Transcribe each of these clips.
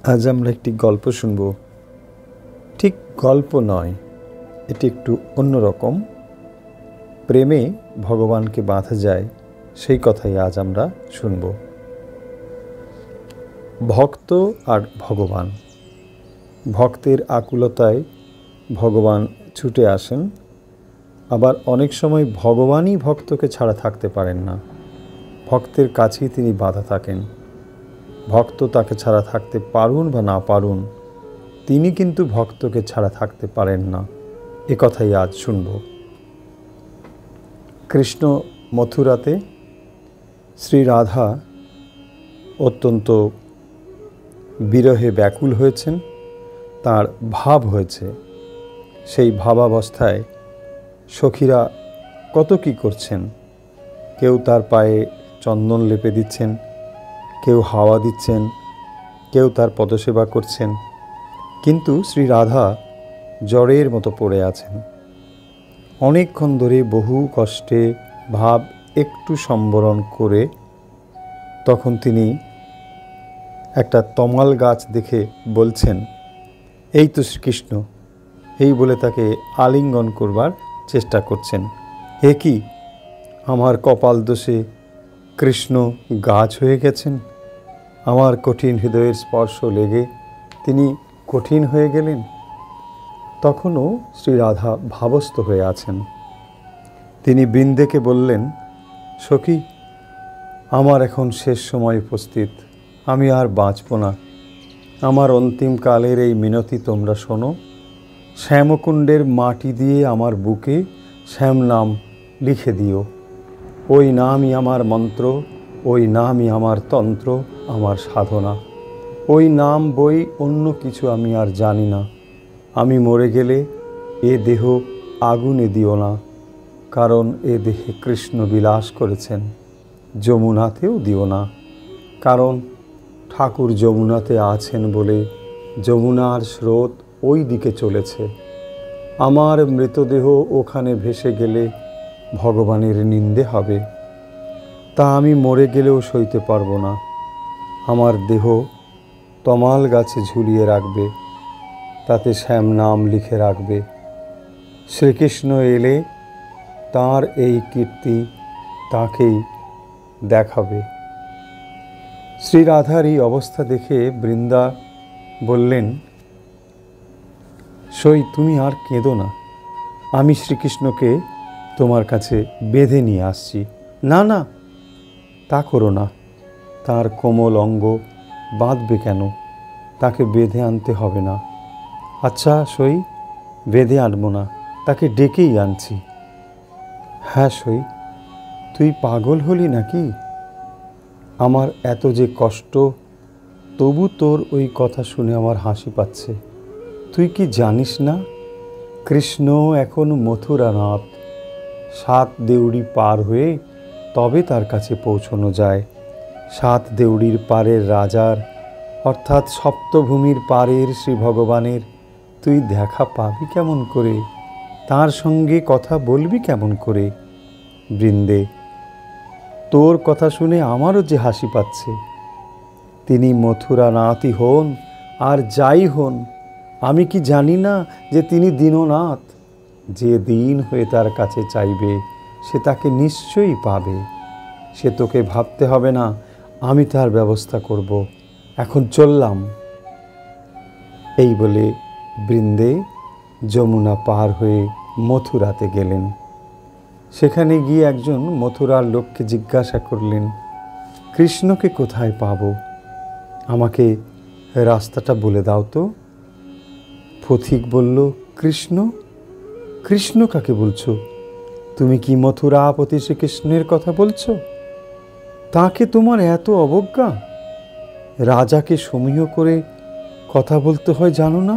আজ আমরা একটি গল্প শুনব। ঠিক গল্প নয়, এটি একটু অন্যরকম। প্রেমে ভগবানকে বাঁধা যায়, সেই কথাই আজ আমরা শুনব। ভক্ত আর ভগবান। ভক্তের আকুলতায় ভগবান ছুটে আসেন, আবার অনেক সময় ভগবানই ভক্তকে ছাড়া থাকতে পারেন না। ভক্তের কাছেই তিনি বাঁধা থাকেন। ভক্ত তাকে ছাড়া থাকতে পারুন বা না পারুন, তিনি কিন্তু ভক্তকে ছাড়া থাকতে পারেন না। এ কথাই আজ শুনব। কৃষ্ণ মথুরাতে, শ্রী রাধা অত্যন্ত বিরহে ব্যাকুল হয়েছেন, তার ভাব হয়েছে। সেই ভাবাবস্থায় সখীরা কত কী করছেন। কেউ তার পায়ে চন্দন লেপে দিচ্ছেন, কেউ হাওয়া দিচ্ছেন, কেউ তার পদসেবা করছেন, কিন্তু শ্রী রাধা জ্বরের মতো পড়ে আছেন। অনেকক্ষণ ধরে বহু কষ্টে ভাব একটু সম্বরণ করে তখন তিনি একটা তমাল গাছ দেখে বলছেন, এই তো শ্রীকৃষ্ণ। এই বলে তাকে আলিঙ্গন করবার চেষ্টা করছেন। হে কি, আমার কপাল দোষে কৃষ্ণ গাছ হয়ে গেছেন। আমার কঠিন হৃদয়ের স্পর্শ লেগে তিনি কঠিন হয়ে গেলেন। তখনও শ্রী রাধা ভাবস্থ হয়ে আছেন। তিনি বৃন্দেকে বললেন, সখী, আমার এখন শেষ সময় উপস্থিত, আমি আর বাঁচব না। আমার অন্তিম কালের এই মিনতি তোমরা শোনো। শ্যামকুণ্ডের মাটি দিয়ে আমার বুকে শ্যাম নাম লিখে দিও। ওই নামই আমার মন্ত্র, ওই নামই আমার তন্ত্র, আমার সাধনা। ওই নাম বই অন্য কিছু আমি আর জানি না। আমি মরে গেলে এ দেহ আগুনে দিও না, কারণ এ দেহে কৃষ্ণ বিলাস করেছেন। যমুনাতেও দিও না, কারণ ঠাকুর যমুনাতে আছেন বলে যমুনার স্রোত ওই দিকে চলেছে। আমার মৃতদেহ ওখানে ভেসে গেলে ভগবানের নিন্দে হবে, তা আমি মরে গেলেও সইতে পারবো না। আমার দেহ তমাল গাছে ঝুলিয়ে রাখবে, তাতে শ্যাম নাম লিখে রাখবে। শ্রীকৃষ্ণ এলে তাঁর এই কীর্তি তাঁকেই দেখাবে। শ্রী রাধার এই অবস্থা দেখে বৃন্দা বললেন, সই তুমি আর কেঁদো না, আমি শ্রীকৃষ্ণকে তোমার কাছে বেঁধে নিয়ে আসছি। না না, তা করো না। তার কোমল অঙ্গ বাঁধবে কেন? তাকে বেঁধে আনতে হবে না। আচ্ছা সই, বেঁধে আনবো না, তাকে ডেকেই আনছি। হ্যাঁ সই, তুই পাগল হলি নাকি? আমার এত যে কষ্ট, তবু তোর ওই কথা শুনে আমার হাসি পাচ্ছে। তুই কি জানিস না, কৃষ্ণ এখন মথুরানাথ। 7 দেউড়ি পার হয়ে তবে তার কাছে পৌঁছানো যায়। 7 দেউড়ির পারের রাজার, অর্থাৎ সপ্তভূমির পারের শ্রী ভগবানের তুই দেখা পাবি কেমন করে? তার সঙ্গে কথা বলবি কেমন করে? বৃন্দে, তোর কথা শুনে আমারও যে হাসি পাচ্ছে। তিনি মথুরানাথই হন আর যাই হন, আমি কি জানি না যে তিনি দীননাথ? যে দীন হয়ে তার কাছে চাইবে সে তাকে নিশ্চয়ই পাবে। সে তোকে ভাবতে হবে না, আমি তার ব্যবস্থা করব। এখন চললাম। এই বলে বৃন্দে যমুনা পার হয়ে মথুরাতে গেলেন। সেখানে গিয়ে একজন মথুরার লোককে জিজ্ঞাসা করলেন, কৃষ্ণকে কোথায় পাব? আমাকে রাস্তাটা বলে দাও তো। পথিক বলল, কৃষ্ণ? কৃষ্ণ কাকে বলছো? তুমি কি মথুরাপতি শ্রীকৃষ্ণের কথা বলছো? তাকে তোমার এত অবজ্ঞা? রাজাকে সমীহ করে কথা বলতে হয় জানো না?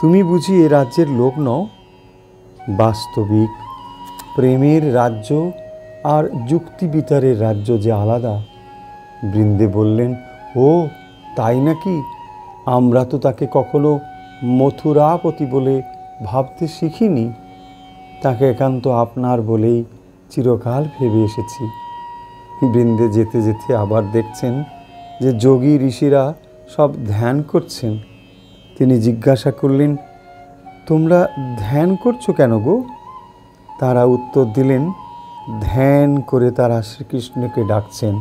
তুমি বুঝি এ রাজ্যের লোক নও? বাস্তবিক প্রেমের রাজ্য আর যুক্তিবিচারের রাজ্য যে আলাদা। বৃন্দে বললেন, ও তাই নাকি? আমরা তো তাকে কখনো মথুরাপতি বলে ভাবতে শিখিনি। তাকে একান্ত আপনার বলেই চিরকাল ভেবে এসেছি। বৃন্দে যেতে যেতে আবার দেখছেন যে যোগী ঋষিরা সব ধ্যান করছেন। তিনি জিজ্ঞাসা করলেন, তোমরা ধ্যান করছো কেন গো? তারা উত্তর দিলেন, ধ্যান করে তারা শ্রীকৃষ্ণকে ডাকছেন।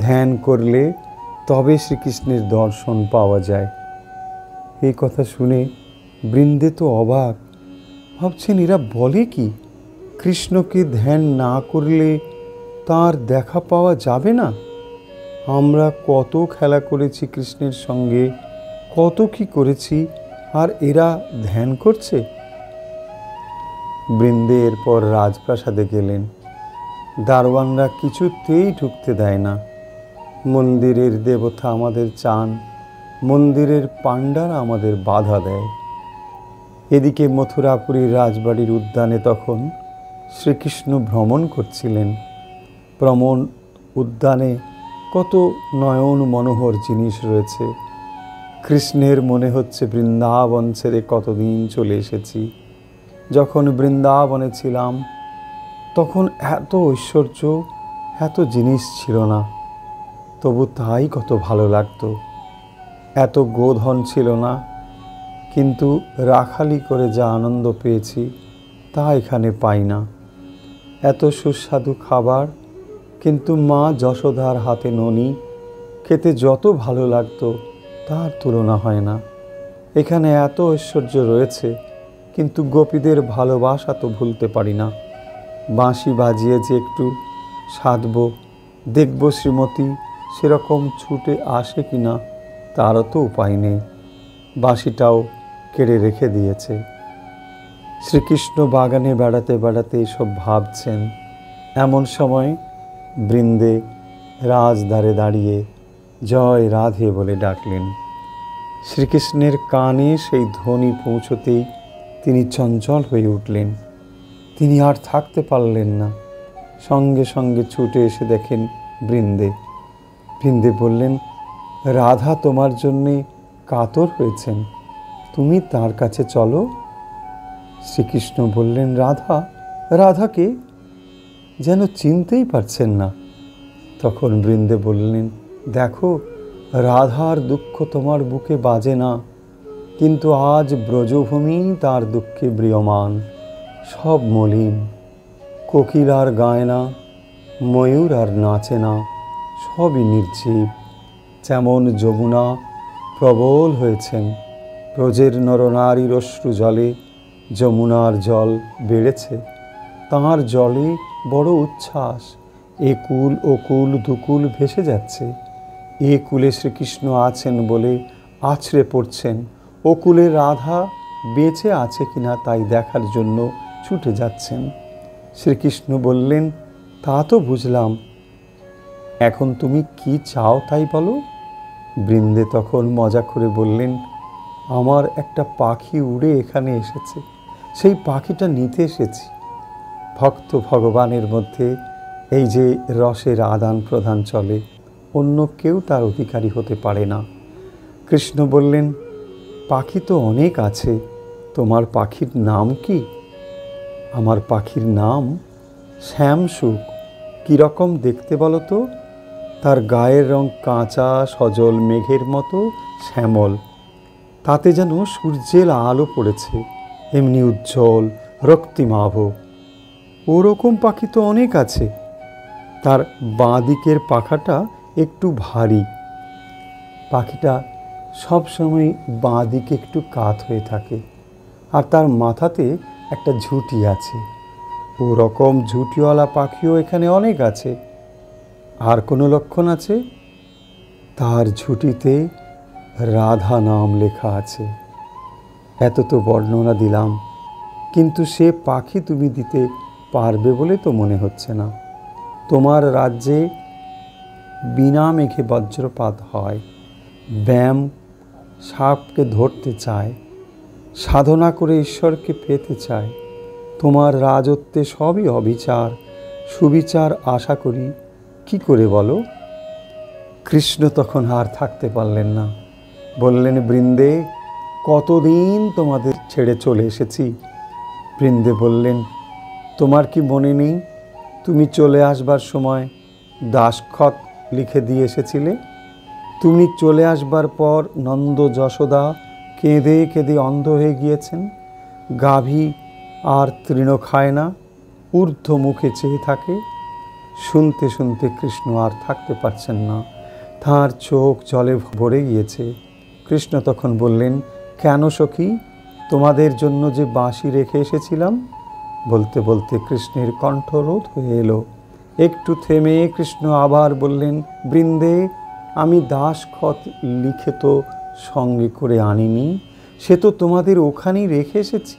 ধ্যান করলে তবে শ্রীকৃষ্ণের দর্শন পাওয়া যায়। এই কথা শুনে বৃন্দে তো অবাক, ভাবছেন এরা বলে কি? কৃষ্ণকে ধ্যান না করলে তার দেখা পাওয়া যাবে না? আমরা কত খেলা করেছি কৃষ্ণের সঙ্গে, কত কি করেছি, আর এরা ধ্যান করছে। বৃন্দে এরপর রাজপ্রাসাদে গেলেন। দারোয়ানরা কিছুতেই ঢুকতে দেয় না। মন্দিরের দেবতা আমাদের চান, মন্দিরের পাণ্ডারা আমাদের বাধা দেয়। এদিকে মথুরাপুরীর রাজবাড়ির উদ্যানে তখন শ্রীকৃষ্ণ ভ্রমণ করছিলেন। ভ্রমণ উদ্যানে কত নয়ন মনোহর জিনিস রয়েছে। কৃষ্ণের মনে হচ্ছে বৃন্দাবন ছেড়ে কতদিন চলে এসেছি। যখন বৃন্দাবনে ছিলাম তখন এত ঐশ্বর্য, এত জিনিস ছিল না, তবু তাই কত ভালো লাগতো। এত গোধন ছিল না, কিন্তু রাখালি করে যা আনন্দ পেয়েছি তা এখানে পাই না। এত সুস্বাদু খাবার, কিন্তু মা যশোদার হাতে ননি খেতে যত ভালো লাগতো তার তুলনা হয় না। এখানে এত ঐশ্বর্য রয়েছে, কিন্তু গোপীদের ভালোবাসা তো ভুলতে পারি না। বাঁশি বাজিয়ে যে একটু সাধব, দেখব শ্রীমতী সেরকম ছুটে আসে কি না তারও তো উপায় নেই। বাঁশিটাও কেড়ে রেখে দিয়েছে। শ্রীকৃষ্ণ বাগানে বেড়াতে বেড়াতে এসব ভাবছেন। এমন সময় বৃন্দে রাজদ্বারে দাঁড়িয়ে জয় রাধে বলে ডাকলেন। শ্রীকৃষ্ণের কানে সেই ধ্বনি পৌঁছতেই তিনি চঞ্চল হয়ে উঠলেন। তিনি আর থাকতে পারলেন না, সঙ্গে সঙ্গে ছুটে এসে দেখেন বৃন্দে। বৃন্দে বললেন, রাধা তোমার জন্যে কাতর হয়েছেন, তুমি তার কাছে চলো। শ্রীকৃষ্ণ বললেন, রাধা? রাধাকে যেন চিনতেই পারছেন না। তখন বৃন্দে বললেন, দেখো, রাধার দুঃখ তোমার বুকে বাজে না, কিন্তু আজ ব্রজভূমি তার দুঃখে ম্রিয়মান। সব মলিন, কোকিল আর গায় না, ময়ূর আর নাচে না, সবই নির্জীব। যেমন যমুনা প্রবল হয়েছেন, ব্রজের নরনারীর অশ্রু জলে যমুনার জল বেড়েছে। তাঁর জলে বড় উচ্ছ্বাস, এ কুল ও কুল দুকুল ভেসে যাচ্ছে। এ কুলে শ্রীকৃষ্ণ আছেন বলে আছড়ে পড়ছেন, ও কুলে রাধা বেঁচে আছে কিনা তাই দেখার জন্য ছুটে যাচ্ছেন। শ্রীকৃষ্ণ বললেন, তা তো বুঝলাম, এখন তুমি কি চাও তাই বলো। বৃন্দে তখন মজা করে বললেন, আমার একটা পাখি উড়ে এখানে এসেছে, সেই পাখিটা নিতে এসেছি। ভক্ত ভগবানের মধ্যে এই যে রসের আদান প্রদান চলে, অন্য কেউ তার অধিকারী হতে পারে না। কৃষ্ণ বললেন, পাখি তো অনেক আছে, তোমার পাখির নাম কি? আমার পাখির নাম শ্যামসুখ। কীরকম দেখতে বলো তো? তার গায়ের রং কাঁচা সজল মেঘের মতো শ্যামল, তাতে যেন সূর্যের আলো পড়েছে, এমনি উজ্জ্বল রক্তিমাভ। ওরকম পাখি তো অনেক আছে। তার বাঁ দিকের পাখাটা একটু ভারী, পাখিটা সবসময় বাঁ দিকে একটু কাত হয়ে থাকে, আর তার মাথাতে একটা ঝুঁটি আছে। ওরকম ঝুঁটিওয়ালা পাখিও এখানে অনেক আছে। আর কোনো লক্ষণ আছে? তার ঝুঁটিতে রাধা নাম লেখা আছে। এত তো বর্ণনা দিলাম, কিন্তু সে পাখি তুমি দিতে পারবে বলে তো মনে হচ্ছে না। তোমার রাজ্যে বিনা মেঘে বজ্রপাত হয়, ব্যায়াম সাপকে ধরতে চায়, সাধনা করে ঈশ্বরকে পেতে চায়। তোমার রাজত্বে সবই অবিচার, সুবিচার আশা করি কি করে বলো? কৃষ্ণ তখন আর থাকতে পারলেন না, বললেন, বৃন্দে, কতদিন তোমাদের ছেড়ে চলে এসেছি। বৃন্দে বললেন, তোমার কি মনে নেই তুমি চলে আসবার সময় দাসখত লিখে দিয়ে এসেছিলে? তুমি চলে আসবার পর নন্দ যশোদা কেঁদে কেঁদে অন্ধ হয়ে গিয়েছেন। গাভী আর তৃণ খায় না, ঊর্ধ্ব মুখে চেয়ে থাকে। শুনতে শুনতে কৃষ্ণ আর থাকতে পারছেন না, তাঁর চোখ জলে ভরে গিয়েছে। কৃষ্ণ তখন বললেন, কেন সখী, তোমাদের জন্য যে বাঁশি রেখে এসেছিলাম। বলতে বলতে কৃষ্ণের কণ্ঠরোধ হয়ে এলো। একটু থেমে কৃষ্ণ আবার বললেন, বৃন্দে, আমি দাসখত লিখে তো সঙ্গে করে আনিনি, সে তো তোমাদের ওখানেই রেখে এসেছি।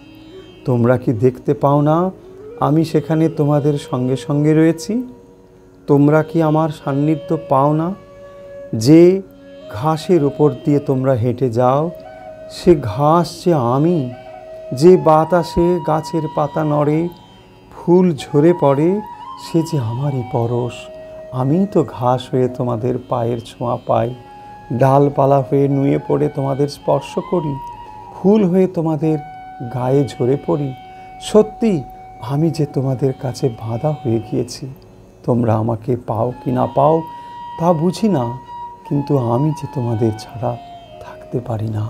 তোমরা কি দেখতে পাও না আমি সেখানে তোমাদের সঙ্গে সঙ্গে রয়েছি? তোমরা কি আমার সান্নিধ্য পাও না? যে ঘাসের ওপর দিয়ে তোমরা হেঁটে যাও, সে ঘাস যে আমি। যে বাতাসে গাছের পাতা নড়ে, ফুল ঝরে পড়ে, সে যে আমারই পরশ। আমি তো ঘাস হয়ে তোমাদের পায়ের ছোঁয়া পাই, ডালপালা হয়ে নুয়ে পড়ে তোমাদের স্পর্শ করি, ফুল হয়ে তোমাদের গায়ে ঝরে পড়ি। সত্যি আমি যে তোমাদের কাছে বাঁধা হয়ে গিয়েছি। তোমরা আমাকে পাও কি না পাও তা বুঝি না, কিন্তু আমি যে তোমাদের ছাড়া থাকতে পারি না।